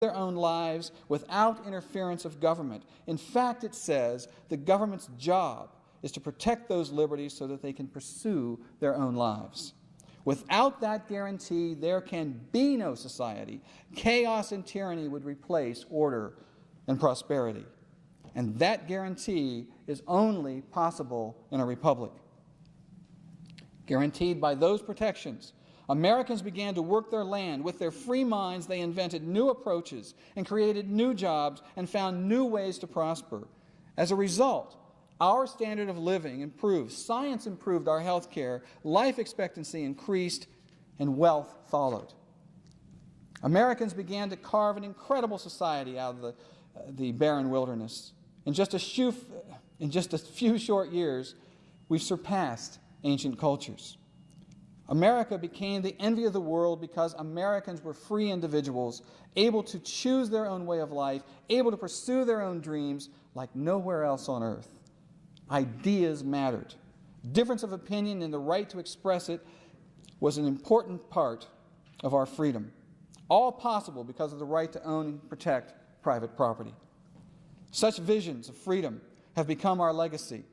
their own lives without interference of government. In fact, it says the government's job is to protect those liberties so that they can pursue their own lives. Without that guarantee, there can be no society. Chaos and tyranny would replace order and prosperity. And that guarantee is only possible in a republic. Guaranteed by those protections, Americans began to work their land. With their free minds, they invented new approaches and created new jobs and found new ways to prosper. As a result, our standard of living improved, science improved our health care, life expectancy increased, and wealth followed. Americans began to carve an incredible society out of the barren wilderness. In just a few short years, we've surpassed ancient cultures. America became the envy of the world because Americans were free individuals, able to choose their own way of life, able to pursue their own dreams like nowhere else on earth. Ideas mattered. Difference of opinion and the right to express it was an important part of our freedom. All possible because of the right to own and protect private property. Such visions of freedom have become our legacy.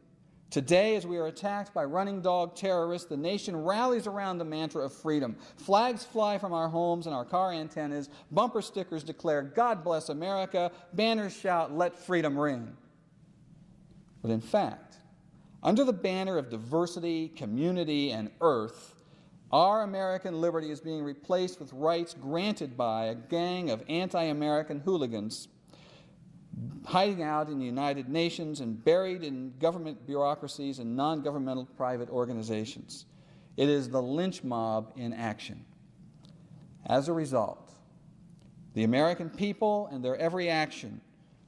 Today, as we are attacked by running dog terrorists, the nation rallies around the mantra of freedom. Flags fly from our homes and our car antennas, bumper stickers declare, "God bless America," banners shout, "Let freedom ring." But in fact, under the banner of diversity, community, and earth, our American liberty is being replaced with rights granted by a gang of anti-American hooligans hiding out in the United Nations and buried in government bureaucracies and non-governmental private organizations. It is the lynch mob in action. As a result, the American people and their every action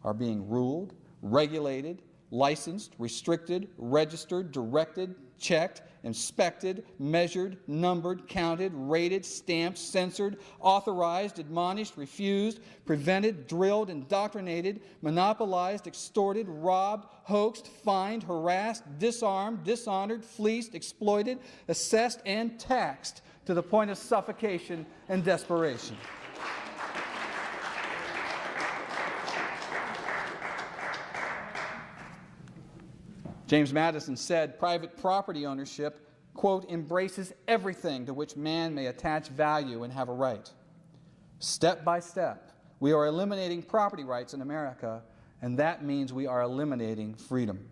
are being ruled, regulated, licensed, restricted, registered, directed, checked, inspected, measured, numbered, counted, rated, stamped, censored, authorized, admonished, refused, prevented, drilled, indoctrinated, monopolized, extorted, robbed, hoaxed, fined, harassed, disarmed, dishonored, fleeced, exploited, assessed, and taxed to the point of suffocation and desperation. James Madison said, "Private property ownership, quote, embraces everything to which man may attach value and have a right. Step by step, we are eliminating property rights in America, and that means we are eliminating freedom."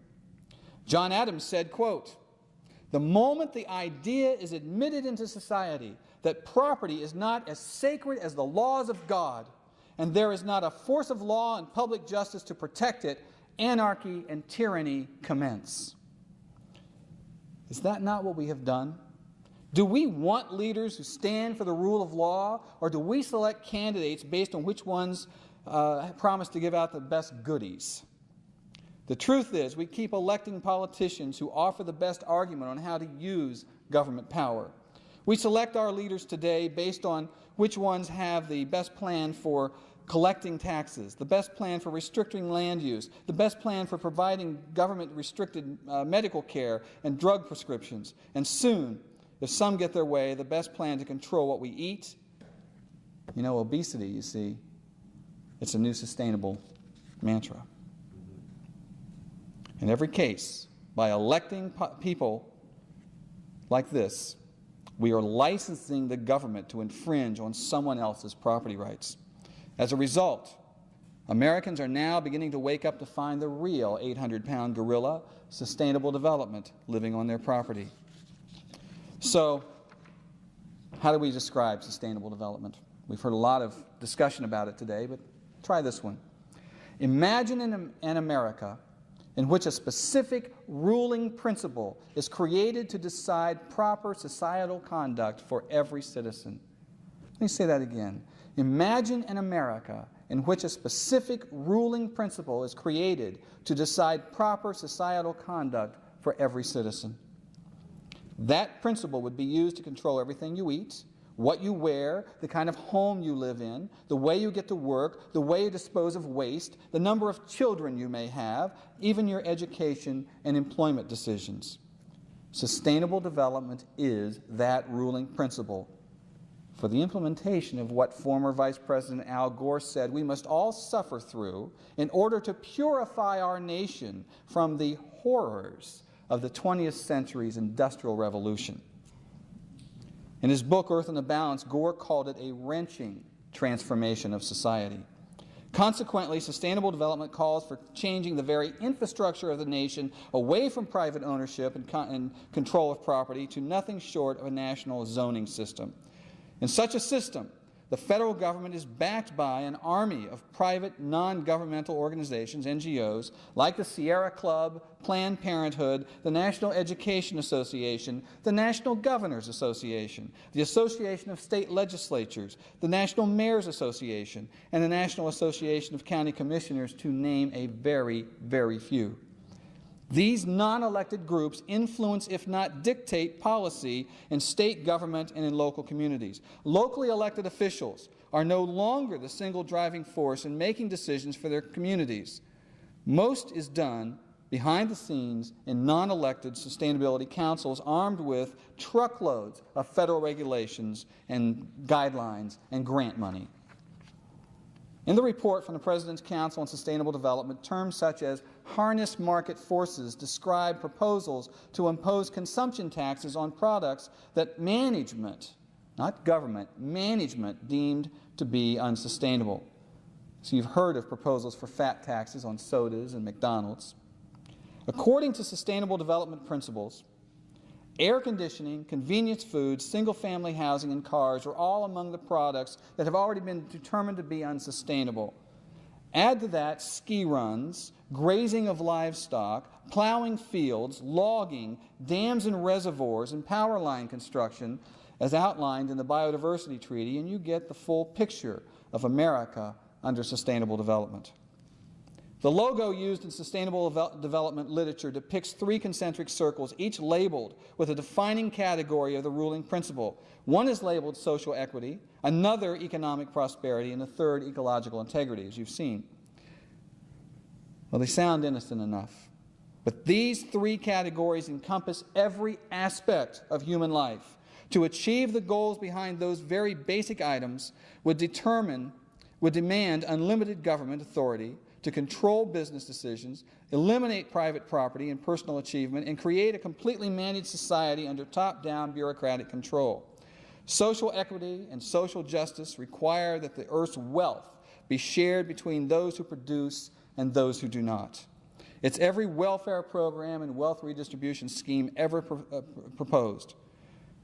John Adams said, quote, "The moment the idea is admitted into society that property is not as sacred as the laws of God, and there is not a force of law and public justice to protect it, anarchy and tyranny commence." Is that not what we have done? Do we want leaders who stand for the rule of law, or do we select candidates based on which ones promise to give out the best goodies? The truth is, we keep electing politicians who offer the best argument on how to use government power. We select our leaders today based on which ones have the best plan for collecting taxes, the best plan for restricting land use, the best plan for providing government-restricted medical care and drug prescriptions, and soon, if some get their way, the best plan to control what we eat. You know, obesity, you see, it's a new sustainable mantra. In every case, by electing people like this, we are licensing the government to infringe on someone else's property rights. As a result, Americans are now beginning to wake up to find the real 800-pound gorilla, sustainable development, living on their property. So, how do we describe sustainable development? We've heard a lot of discussion about it today, but try this one. Imagine an America in which a specific ruling principle is created to decide proper societal conduct for every citizen. Let me say that again. Imagine an America in which a specific ruling principle is created to decide proper societal conduct for every citizen. That principle would be used to control everything you eat, what you wear, the kind of home you live in, the way you get to work, the way you dispose of waste, the number of children you may have, even your education and employment decisions. Sustainable development is that ruling principle for the implementation of what former Vice President Al Gore said we must all suffer through in order to purify our nation from the horrors of the 20th century's Industrial Revolution. In his book, Earth in the Balance, Gore called it a wrenching transformation of society. Consequently, sustainable development calls for changing the very infrastructure of the nation away from private ownership and control of property to nothing short of a national zoning system. In such a system, the federal government is backed by an army of private, non-governmental organizations, NGOs, like the Sierra Club, Planned Parenthood, the National Education Association, the National Governors Association, the Association of State Legislatures, the National Mayors Association, and the National Association of County Commissioners, to name a very, very few. These non-elected groups influence, if not dictate, policy in state government and in local communities. Locally elected officials are no longer the single driving force in making decisions for their communities. Most is done behind the scenes in non-elected sustainability councils armed with truckloads of federal regulations and guidelines and grant money. In the report from the President's Council on Sustainable Development, terms such as harness market forces describe proposals to impose consumption taxes on products that management, not government, management deemed to be unsustainable. So you've heard of proposals for fat taxes on sodas and McDonald's. According to sustainable development principles, air conditioning, convenience foods, single-family housing, and cars are all among the products that have already been determined to be unsustainable. Add to that ski runs, grazing of livestock, plowing fields, logging, dams and reservoirs, and power line construction, as outlined in the Biodiversity Treaty, and you get the full picture of America under sustainable development. The logo used in sustainable development literature depicts three concentric circles, each labeled with a defining category of the ruling principle. One is labeled social equity, another economic prosperity, and the third ecological integrity, as you've seen. Well, they sound innocent enough, but these three categories encompass every aspect of human life. To achieve the goals behind those very basic items would demand unlimited government authority to control business decisions, eliminate private property and personal achievement, and create a completely managed society under top-down bureaucratic control. Social equity and social justice require that the earth's wealth be shared between those who produce and those who do not. It's every welfare program and wealth redistribution scheme ever proposed.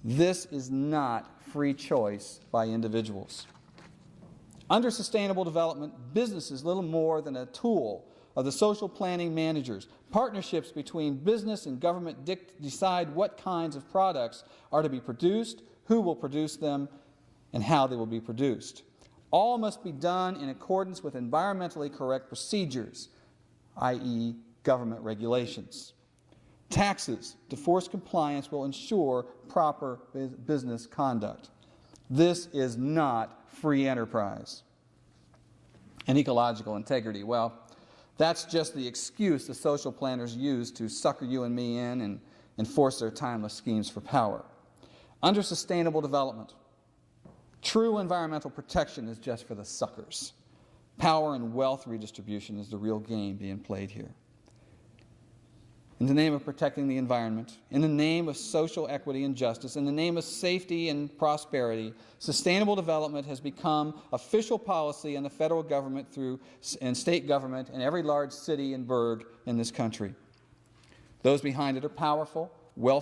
This is not free choice by individuals. Under sustainable development, business is little more than a tool of the social planning managers. Partnerships between business and government decide what kinds of products are to be produced, who will produce them, and how they will be produced. All must be done in accordance with environmentally correct procedures, i.e., government regulations. Taxes to force compliance will ensure proper business conduct. This is not free enterprise. And ecological integrity, well, that's just the excuse the social planners use to sucker you and me in and enforce their timeless schemes for power. Under sustainable development, true environmental protection is just for the suckers. Power and wealth redistribution is the real game being played here. In the name of protecting the environment, in the name of social equity and justice, in the name of safety and prosperity, sustainable development has become official policy in the federal government and state government in every large city and burg in this country. Those behind it are powerful,